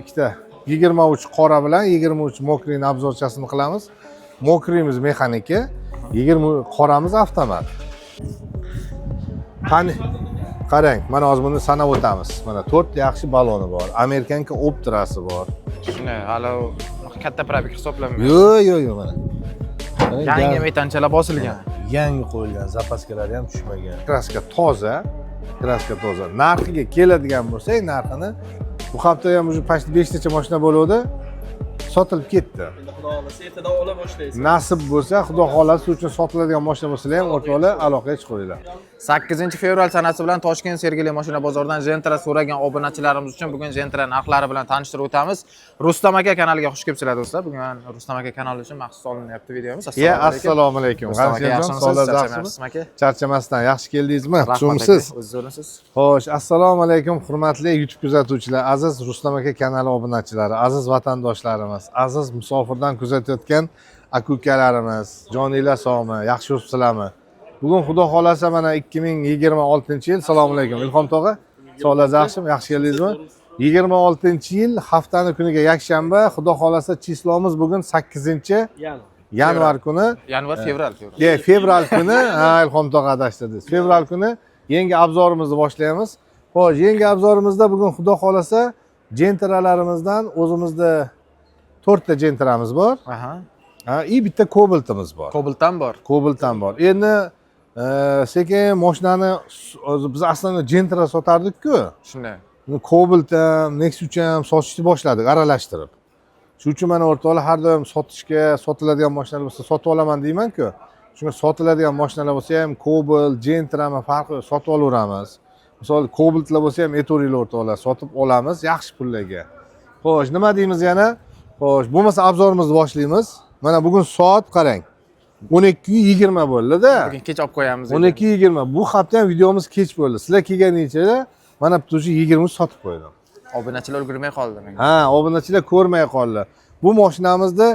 Ikkita 23 qora bilan 23 mokrining obzorchasini qilamiz. Mokrimiz mexaniki, 20 qoramiz avtomat. Qani qarang, mana hozir buni sanab o'tamiz. Mana 4 yaxshi baloni bor. Amerikanka Optrasi bor. Shuni hali katta probek hisoblanmaydi. Yo'q, mana. Yangi metanchalar bosilgan. Yangi qo'yilgan, zapaskalari ham tushmagan. Kraska toza. Narxiga keladigan bo'lsak, narxini bu hafta ham уже почти 5 tacha mashina bo'ldi. Sotilib ketdi. Xudo xolasa ertadan ola boshlaysiz. Nasib bo'lsa, xudo xolasi uchun sotiladigan mashina bo'lsa ham o'rtoqlar aloqaga chiqinglar. 8-fevral sanasi bilan Toshkent Sergeli mashina bozoridan Gentra so'ragan obunachilarimiz uchun bugun Gentra narxlari bilan tanishtirib o'tamiz. Rustam aka kanaliga xush kelibsizlar do'stlar. Bugun Rustam aka kanali uchun maxsus olinyapti videomiz. Assalomu alaykum. Yaxshimisiz aka? Charchamasdan yaxshi keldingizmi? Xushmisiz? O'zingiz? Xo'sh, assalomu alaykum hurmatli YouTube kuzatuvchilar, aziz Rustam aka kanali obunachilari, aziz vatandoshlarimiz, aziz musofirdan kuzatayotgan aka-ukalarimiz, joninglar sog'mi, yaxshi yuribsizlarmi? Bugun xudo xolasa mana 2026-yil. Assalomu alaykum Ilhom tog'a. Sog'ligingiz yaxshimi? Yaxshi keldingizmi? 26-yil haftaning kuniga yakshanba, xudo xolasa chislomiz bugun 8-yanvar kuni. Fevral kuni, Ilhom tog'a adashtirdiz. Fevral kuni yangi obzorimizni boshlaymiz. Xo'sh, yangi obzorimizda bugun xudo xolasa Gentralarimizdan o'zimizda 4 ta Gentramiz bor. Bitta Cobalt'imiz bor. Cobalt'dan bor. Endi sekin mashinani biz aslida Gentra sotardik-ku. Shunday. Cobalt ham, Nexus ham sotishni boshladik, aralashtirib. Shuning uchun mana o'rtoqlar har doim sotishga, sotiladigan mashinalar bo'lsa sotib olaman deyman-ku. Shunga sotiladigan mashinalar bo'lsa ham Cobalt, Gentra farqi sotib olaveramiz. Misol Cobaltlar bo'lsa ham aytavringlar o'rtoqlar, sotib olamiz yaxshi pullarga. Xo'sh, nima deymiz yana? Xo'sh, bo'lmasa obzorimizni boshlaymiz. Mana bugun soat qarang. 12:20 bo'ldi-da. Bugun kech olib qo'yamiz. 12:20. Bu hafta ham videomiz kech bo'ldi. Sizlar kelganingizda mana bitta 20 sotib qo'ydim. Obunachilar ulgurmay qoldi menga. Obunachilar ko'rmay qoldi. Bu mashinamizda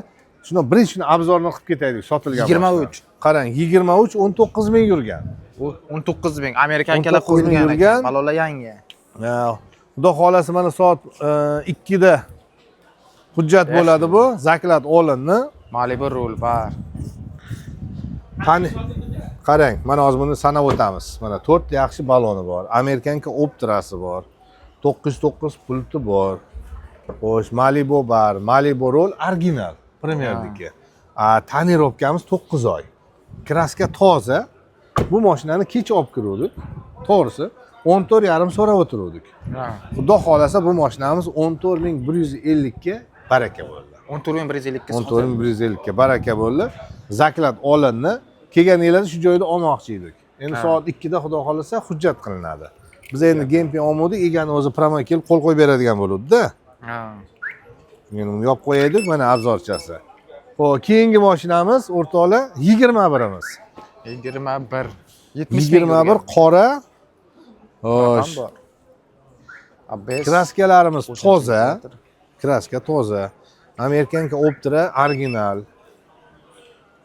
shuni birinchi obzorini qilib ketaylik, sotilgan. 23. Qarang, 23 19 ming yurgan. 19 ming amerikankalar qo'yilgan ekan. Balolar yangi. Xudo xolasa mana soat 2 da hujjat bo'ladi bu, zakat olindi. Malibu rul bar. Qani qarang, mana hozir buni sanab o'tamiz. Mana 4 yaxshi baloni bor. Amerikanka Optrasi bor. 909 pulti bor. Xo'sh, Malibu bar, Malibu rol original, premyerdagi. Tonirovkamiz 9 oy. Kraska toza. Bu mashinani kech olib kirdik. To'g'risi 14,5 so'rab o'tirdik. Xudo xolasa bu mashinamiz 14,150 ga baraka bo'ldi. 14,150 ga 14,150 ga baraka bo'ldi. Zakat olindi. Kelganinglarda shu joyda olmoqchi edik. Endi soat 2 da xudo xolasa hujjat qilinadi. Biz endi Gempi olmadik, egani o'zi promo kelib qo'l qo'yib beradigan bo'ldi-da. Men uni yopib qo'yaydik, mana obzorchasi. Xo'p, keyingi mashinamiz o'rtoqlar 21imiz. 21. 21 qora. Xo'sh. Kraskalarimiz toza. Kraska toza. Amerikanka Optra original.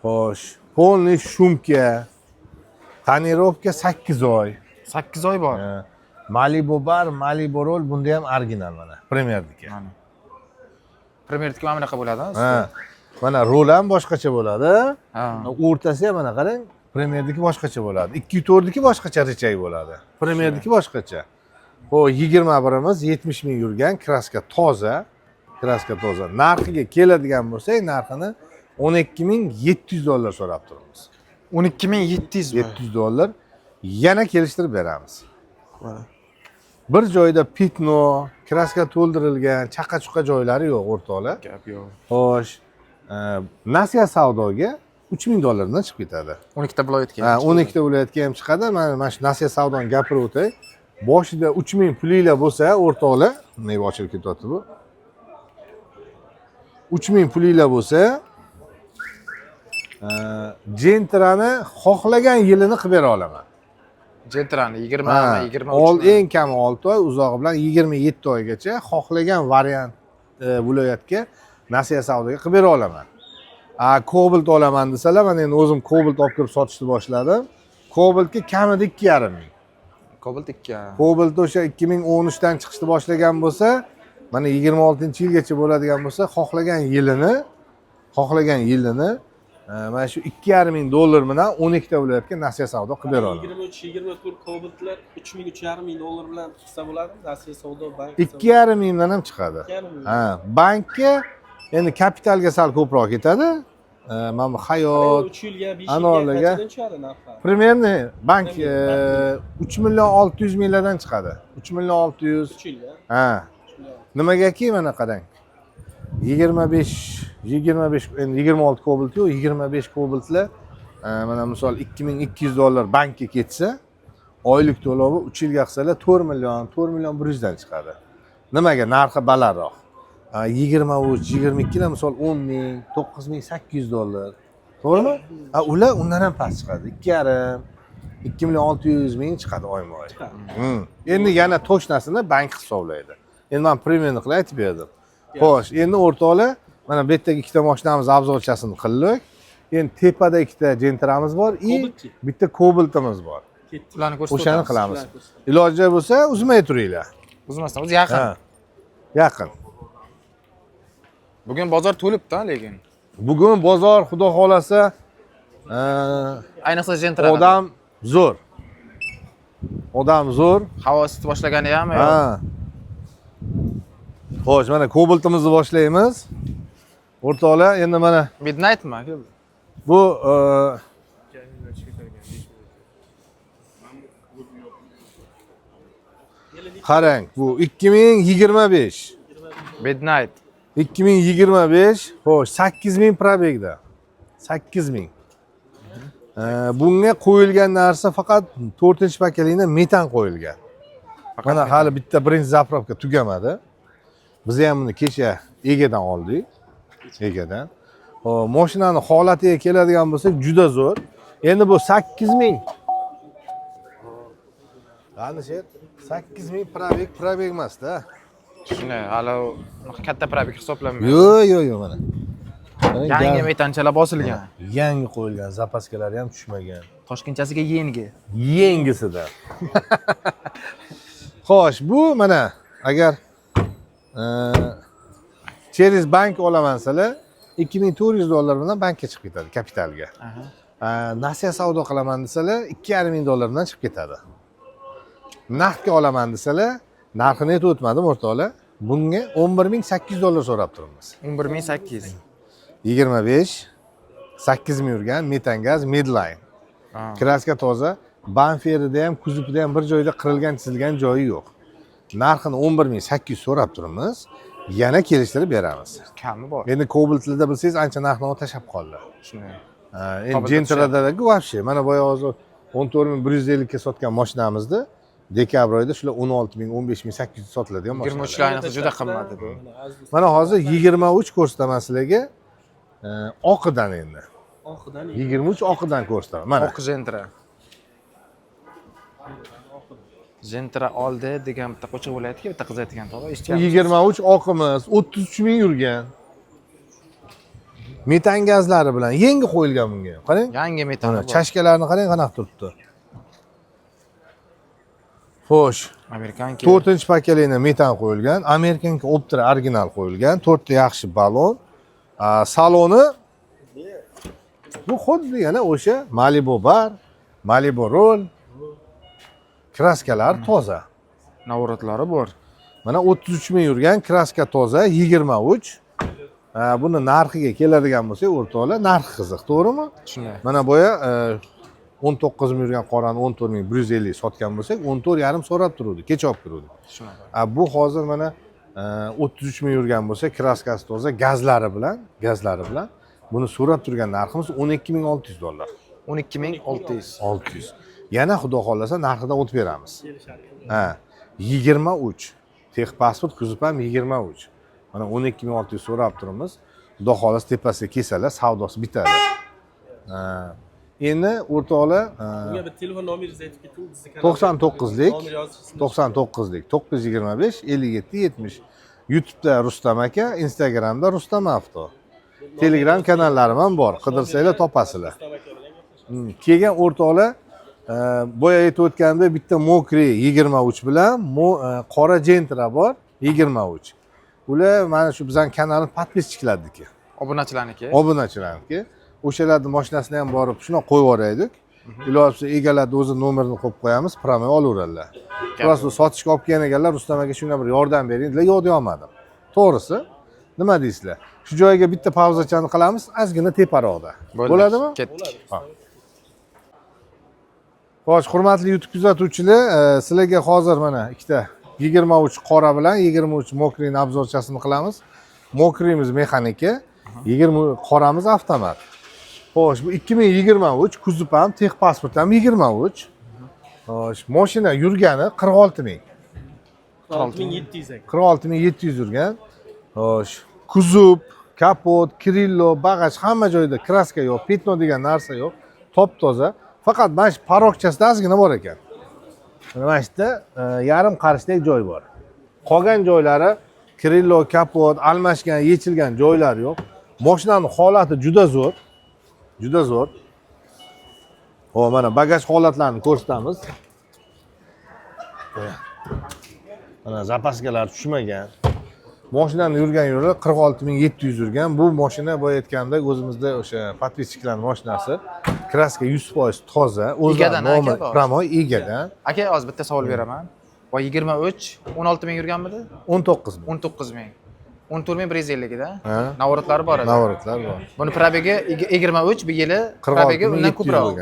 Xo'sh, polniy shumka. Tonirovka 8 oy. 8 oy bor. Malibu bar, Malibu rol bunda ham original mana. Premyerdiki. Premyerdiki mana bunaqa bo'ladi. Mana rol ham boshqacha bo'ladi. O'rtasi ham mana qarang, Premyerdiki boshqacha bo'ladi. 2.4diki boshqacha richay bo'ladi. Premyerdiki boshqacha. Xo'p, 21imiz 70 ming yurgan, kraska toza. Narxiga keladigan bo'lsak, narxini $12,700 so'rab turibmiz. 12,700 mi? $700. Yana kelishtirib beramiz. Bir joyda pitno, kraska to'ldirilgan, chaqa-chuqa joylari yo'q o'rtoqlar. Gap yo'q. Xo'sh, Nasiya savdoga $3,000 dan chiqib ketadi. 12 ta viloyatga. 12 ta viloyatga ham chiqadi. Mana shu Nasiya savdoni gapirib o'tay. Boshida 3000 pulinglar bo'lsa, o'rtoqlar, nima ochilib ketyapti bu? 3000 pulinglar bo'lsa, Gentrani xohlagan yilini qilib bera olaman. Gentrani 20 eng kami 6 oy, uzog'i bilan 27 oygacha xohlagan variant viloyatga Nasiya savdoga qilib bera olaman. Cobalt olaman desalar, men endi o'zim Cobalt olib kirib sotishni boshladim. Cobaltga kamida 2,5 ming. Cobalt 2. Cobalt o'sha 2013 dan chiqishni boshlagan bo'lsa, mana 26-yilgacha bo'ladigan bo'lsa, xohlagan yilini mana shu $2,500 bilan 12 ta viloyatga nasiya savdo qilib bera olaman. 23-24 Cobalt'lar 3,5 dollar bilan qilsa bo'ladi. Nasiya savdo bank. 2,5 mingdan ham chiqadi. 2,5 Ha, bankka endi kapitalga sal ko'proq ketadi. Mana bu Hayot, 3 yilga 5 Anorlarga yilga qanchadan tushadi narxi? примерно bank 3,600,000 dan chiqadi. 3,600,000. 3 yilga. Ha. Nimagaki mana qarang. 25 endi 26 Cobalt yo'q, 25 Cobaltlar mana misol $2,200 bankka ketsa, oylik to'lovi 3 yilga qilsalar 4 million 100 dan chiqadi. Nimaga narxi balandroq? 23, 22 lar misol 10,000, 9,800 $. To'g'rimi? Ular undan ham past chiqadi. 2,5, 2,600,000 chiqadi oyma-oy. Endi yana to'shnasini bank hisoblaydi. Endi men примерно qilib aytib berdim. Xo'sh, endi o'rtoqlar, mana bu yerdagi ikkita mashinamiz obzorchasini qildik. Endi tepada ikkita Gentra'miz bor, bitta Cobalt'imiz bor. Ularni ko'rsatib O'shani qilamiz. Iloji bo'lsa, uzmay turinglar. Uzmasdan, o'zi yaqin. Ha. Yaqin. Bugun bozor to'libdi, lekin. Bugun bozor, xudo xolasa, Ayniqsa Gentra. Odam zo'r. Havo isitib boshlagani hammi? Ha. Xo'sh, mana Cobalt'imizni boshlaymiz. O'rtoqlar, endi mana Midnightmi? bu qarang, bu 2025. Midnight. 2025, xo'sh, 8,000 probegda. 8,000. Bunga qo'yilgan narsa faqat 4-paketlikda metan qo'yilgan. Mana hali bitta birinchi zapravka tugamadi. Biz ham buni kecha egadan oldik. Egadan. Mashinani holatiga keladigan bo'lsak, juda zo'r. Endi bu 8,000. Qani sher? 8,000 probeg emas-da. Shuni hali katta probeg hisoblanmaydi. Yo'q, mana. Yangi metanchalar bosilgan. Yangi qo'yilgan, zapaskalar ham tushmagan. Toshkentchasiga yengi. Yengisida. Xo'sh, bu mana agar через bank olamansalar $2,400 bilan bankka chiqib ketadi kapitalga. Nasiya savdo qilaman desalar $2,500 bilan chiqib ketadi. Naqdga olaman desalar, narxini aytib o'tmadim o'rtoqlar. Bunga $11,800 so'rab turibmiz. 11,800. 25 8,000 yurgan metan gaz midline. Kraska toza, banferida ham, kuzupida ham bir joyda qirilgan, chizilgan joyi yo'q. Narxini 11,800 so'rab turibmiz. Yana kelishtirib beramiz. Kami bor. Endi Cobalt'larda bilsangiz ancha narxni tashab qoldi. Shunday. Endi Gentra'dagi вообще mana boya hozir 14,150 ga sotgan mashinamizni dekabr oyida shular 16,000, 15,800 sotiladigan mashina. 23 lar ayniqsa juda qimmat edi. Mana hozir 23 ko'rsataman sizlarga. Oqidan endi. Oqidan 23 oqidan ko'rsataman. Mana. Oq Gentra. Gentra oldi degan bitta qo'shiq bo'layotgan, bitta qiz aytgan to'g'ri, eshitgansiz? 23 oqimiz 33,000 yurgan. Metan gazlari bilan yangi qo'yilgan bunga. Qarang. Yangi metan bor. Chashkalarni qarang, qanaqa turibdi. Xo'sh, Amerikanki. 4-paketlikda metan qo'yilgan, Amerikanki Optra original qo'yilgan, 4 ta yaxshi balon. Saloni bu xuddi yana o'sha Malibu bar, Malibu roll. Kraskalar toza. Navratlari bor. Mana 33,000 yurgan, kraska toza, 23. Buni narxiga keladigan bo'lsak, o'rtoqlar, narxi qiziq, to'g'rimi? Shunday. Mana boya 19,000 yurgan qorani 14,150 sotgan bo'lsak, 14,5 so'rab turuvdi, kecha olib kiruvdi. Shunaqa. Bu hozir mana 33,000 yurgan bo'lsa, kraskasi toza, gazlari bilan buni so'rab turgan narximiz $12,600. 12,600. 600. Yana xudo xolasa narxidan o'tib beramiz. 23. Texpasport kuzib ham 23. Mana 12,600 so'rab turibmiz. Xudo xolasa tepasiga kelsalar, savdosi bitadi. Endi o'rtoqlar, Bunga bir telefon nomeringizni aytib keting, bizning 99lik, nomer yozishsin. 99lik 925 57 70. YouTube'da Rustam aka, Instagram'da Rustam Avto. Telegram kanallarim ham bor. Qidirsanglar topasizlar. Kelgan o'rtoqlar, boya aytib o'tganda bitta Mokri 23 bilan qora Gentra bor 23. Ular mana shu bizning kanalning подписчиklariniki. Obunachilarniki. Obunachilarniki. O'shalarning mashinasini ham borib shuna qo'yib yuboraylik. Iloji bo'lsa egalarni o'zi nomerini qo'yib qo'yamiz, promoy olaveradilar. Просто sotishga olib kelgan ekanlar, Rustam aka shunga bir yordam bering dedilar, yo'q deyolmadim. To'g'risi, nima deysizlar? Shu joyiga bitta pauzachani qilamiz, ozgina teparoqda. Bo'ladimi? Ketdik. Xo'sh, hurmatli YouTube kuzatuvchilar, sizlarga hozir mana ikkita 23 qora bilan 23 mokriyni obzorchasini qilamiz. Mokriyimiz mexanika, 20 qoramiz avtomat. Xo'sh, bu 2023, kuzov ham, texpasport ham 23. Xo'sh, mashina yurgani 46000. 46700 aka. 46700 yurgan. Xo'sh, kuzov, kapot, krillo, bagaj hamma joyda kraska yo'q, petno degan narsa yo'q. Top-toza. Faqat mana shu parokchasida ozgina bor ekan. Mana shu yerda yarim qarichdek joy bor. Qolgan joylari krillo, kapot, almashgan, yechilgan joylar yo'q. Mashinaning holati juda zo'r. Juda zo'r. Xo'p, mana bagaj holatlarini ko'rsatamiz. Mana zapaskalar tushmagan. Mashinaning yurgan yo'li 46700 yurgan. Bu mashina boya aytgandek o'zimizda o'sha подписчикларning mashinasi. Kraska 100% toza, o'zidan nomi promoy egadan. Aka, hozir bitta savol beraman. Va 23 16000 yurganmidi? 19000. 19000. 14150 da. Ha. Navaratlari bor edi. Navorotlar bor. Buni probegi 23, bu yili probegi undan ko'proq.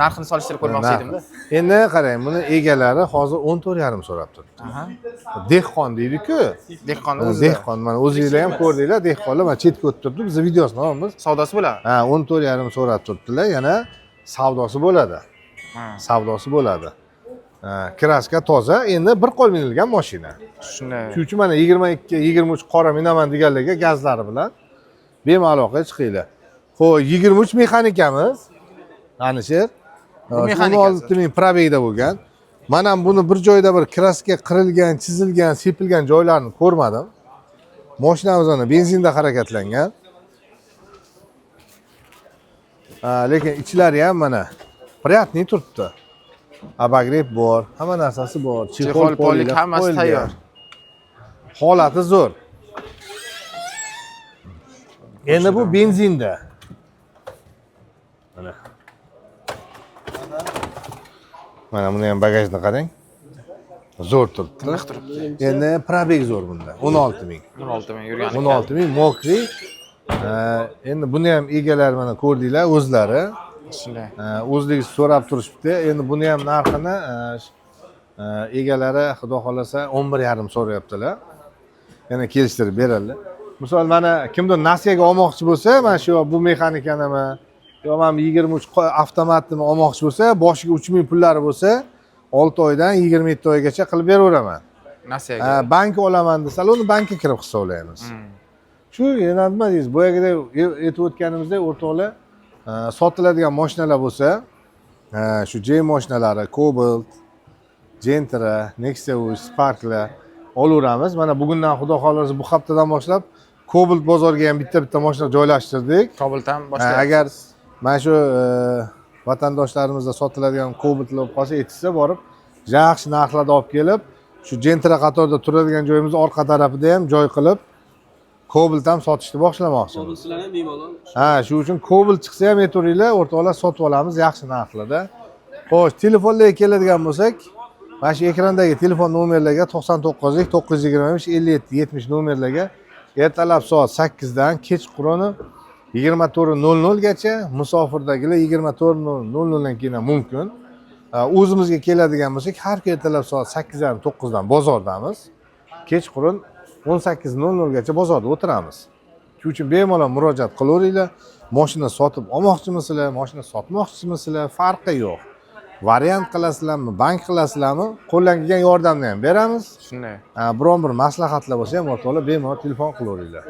Narxini solishtirib ko'rmoqchi edimda. Endi qarang, buni egalari hozir 14,5 so'rab turibdi. Aha. Dehqon deydi-ku. Dehqon Dehqon, mana o'zingizlar ham ko'rdinglar, dehqonlar mana chetga o'tib turibdi. Biz videosini olamiz. savdosi bo'ladi. Ha, 14,5 so'rab turibdilar. Yana savdosi bo'ladi. Ha. Savdosi bo'ladi. Kraska toza, endi bir qo'l minilgan mashina. Shunday. Shuning uchun mana 22, 23 qora minaman deganlarga gazlari bilan bemalol chiqinglar. Xo'p, 23 mexanikamiz. Ana shu. Bu mexanikasi. 16000 probegda bo'lgan. Mana buni bir joyda bir kraska qirilgan, chizilgan, sepilgan joylarni ko'rmadim. Mashinamiz mana benzinda harakatlangan. Lekin ichlari ham mana приятный turibdi. Abagrev bor, hamma narsasi bor. Chexol, polik hammasi tayyor. Holati zo'r. Endi bu benzinda. Mana. Mana buni ham bagajda qarang. Zo'r turibdi. Endi probeg zo'r bunda. 16000. 16000 yurgan. 16000 mokri. Endi buni ham egalar mana ko'rdinglar o'zlari. Shunday. O'zligi so'rab turishibdi. Endi buni ham narxini egalari xudo xolasa 11,5 so'rayaptilar. Yana kelishtirib beradilar. Misol mana kimdir nasiyaga olmoqchi bo'lsa, mana shu bu mexanikanimi yo mana 23 avtomatni olmoqchi bo'lsa, boshiga 3000 pullari bo'lsa, 6 oydan 27 oygacha qilib beraveraman. Nasiyaga. Bankka olaman desa, uni bankka kirib hisoblaymiz. Shu yana nima deysiz? Boyagidek aytib o'tganimizdek o'rtoqlar, sotiladigan mashinalar bo'lsa, shu J mashinalari, Cobalt, Gentra, Nexus, Spark'lar olaveramiz. Mana bugundan xudo xolasa bu haftadan boshlab Cobalt bozoriga ham bitta mashina joylashtirdik. Cobalt ham boshlayapmiz. Agar mana shu vatandoshlarimizda sotiladigan Cobaltlar bo'lib qolsa, aytsa borib, yaxshi narxlarda olib kelib, shu Gentra qatorida turadigan joyimiz orqa tarafida ham joy qilib, Cobalt ham sotishni boshlamoqchimiz. Cobaltlar ham bemalol. Ha, shu uchun Cobalt chiqsa ham aytaveringlar, o'rtoqlar sotib olamiz yaxshi narxlarda. Xo'sh, telefonlarga keladigan bo'lsak, mana shu ekrandagi telefon nomerlarga 99 925 57 70 nomerlarga ertalab soat 8 dan kechqurun 24:00 gacha, musofirdagilar 24:00 dan keyin mumkin. O'zimizga keladigan bo'lsak, har kun ertalab soat 8 dan 9 dan bozordamiz. Kechqurun 18:00 gacha bozorda o'tiramiz. Shuning uchun bemalol murojaat qilaveringlar. Mashina sotib olmoqchimisizlar, mashina sotmoqchimisizlar, farqi yo'q. Variant qilasizlarmi, bank qilasizlarmi, qo'ldan kelgan yordamni ham beramiz. Shunday. Biron bir maslahatlar bo'lsa ham o'rtoqlar bemalol telefon qilaveringlar.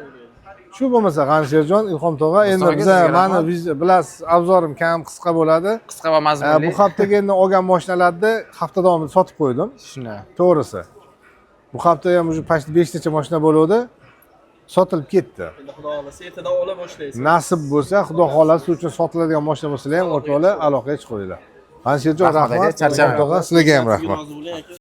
Shu bo'lmasa G'anisherjon, Ilhom tog'a, endi biz mana bilasiz, obzorim kam, qisqa bo'ladi. Qisqa va mazmunli. Bu haftaga endi olgan mashinalarni hafta davomida sotib qo'ydim. Shunday. To'g'risi. Bu hafta ham уже почти 5 tacha mashina bo'ldi. Sotilib ketdi. Endi xudo xolasa ertadan ola boshlaysiz. Nasib bo'lsa, xudo xolasi uchun sotiladigan mashina bo'lsa ham o'rtoqlar aloqaga chiqinglar. G'anisherjon, rahmat. Charchamayman. Ilhom tog'a, sizlarga ham rahmat. Rozi bo'ling aka.